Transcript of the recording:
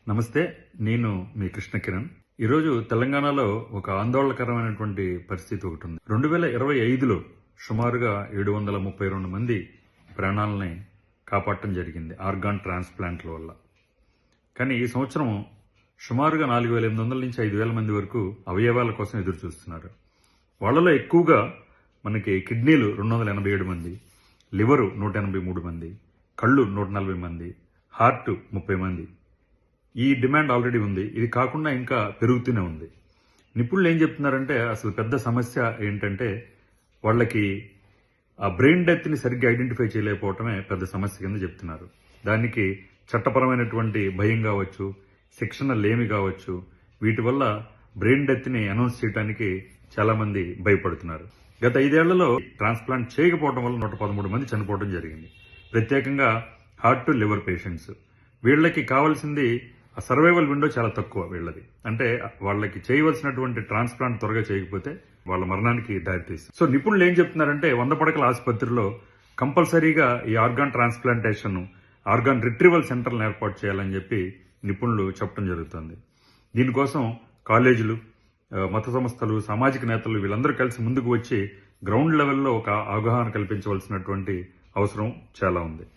నమస్తే. నేను మీ కృష్ణ కిరణ్. ఈరోజు తెలంగాణలో ఒక ఆందోళనకరమైనటువంటి పరిస్థితి ఒకటి ఉంది. 2025లో సుమారుగా 732 మంది ప్రాణాలని కాపాడటం జరిగింది ఆర్గాన్ ట్రాన్స్ప్లాంట్ల వల్ల. కానీ ఈ సంవత్సరం సుమారుగా 4800 నుంచి 5000 మంది వరకు అవయవాల కోసం ఎదురు చూస్తున్నారు. వాళ్ళలో ఎక్కువగా మనకి కిడ్నీలు 287 మంది, లివరు 183 మంది, కళ్ళు 140 మంది, హార్ట్ 30 మంది. ఈ డిమాండ్ ఆల్రెడీ ఉంది. ఇది కాకుండా ఇంకా పెరుగుతూనే ఉంది. నిపుణులు ఏం చెప్తున్నారంటే అసలు పెద్ద సమస్య ఏంటంటే వాళ్ళకి ఆ బ్రెయిన్ డెత్ని సరిగ్గా ఐడెంటిఫై చేయలేకపోవటమే పెద్ద సమస్య కింద చెప్తున్నారు. దానికి చట్టపరమైనటువంటి భయం కావచ్చు, శిక్షణ లేమి కావచ్చు, వీటి వల్ల బ్రెయిన్ డెత్ని అనౌన్స్ చేయడానికి చాలా మంది భయపడుతున్నారు. గత 5 ఏళ్లలో ట్రాన్స్ప్లాంట్ చేయకపోవడం వల్ల 113 మంది చనిపోవడం జరిగింది. ప్రత్యేకంగా హార్ట్ లివర్ పేషెంట్స్. వీళ్ళకి కావాల్సింది ఆ సర్వైవల్ విండో చాలా తక్కువ వీళ్ళది. అంటే వాళ్ళకి చేయవలసినటువంటి ట్రాన్స్ప్లాంట్ త్వరగా చేయకపోతే వాళ్ళ మరణానికి దారితీస్తుంది. సో నిపుణులు ఏం చెప్తున్నారంటే 100 పడకల ఆసుపత్రిలో కంపల్సరీగా ఈ ఆర్గాన్ ట్రాన్స్ప్లాంటేషన్, ఆర్గాన్ రిట్రీవల్ సెంటర్లను ఏర్పాటు చేయాలని చెప్పి నిపుణులు చెప్పడం జరుగుతుంది. దీనికోసం కాలేజీలు, మత సంస్థలు, సామాజిక నేతలు వీళ్ళందరూ కలిసి ముందుకు వచ్చి గ్రౌండ్ లెవెల్లో ఒక అవగాహన కల్పించవలసినటువంటి అవసరం చాలా ఉంది.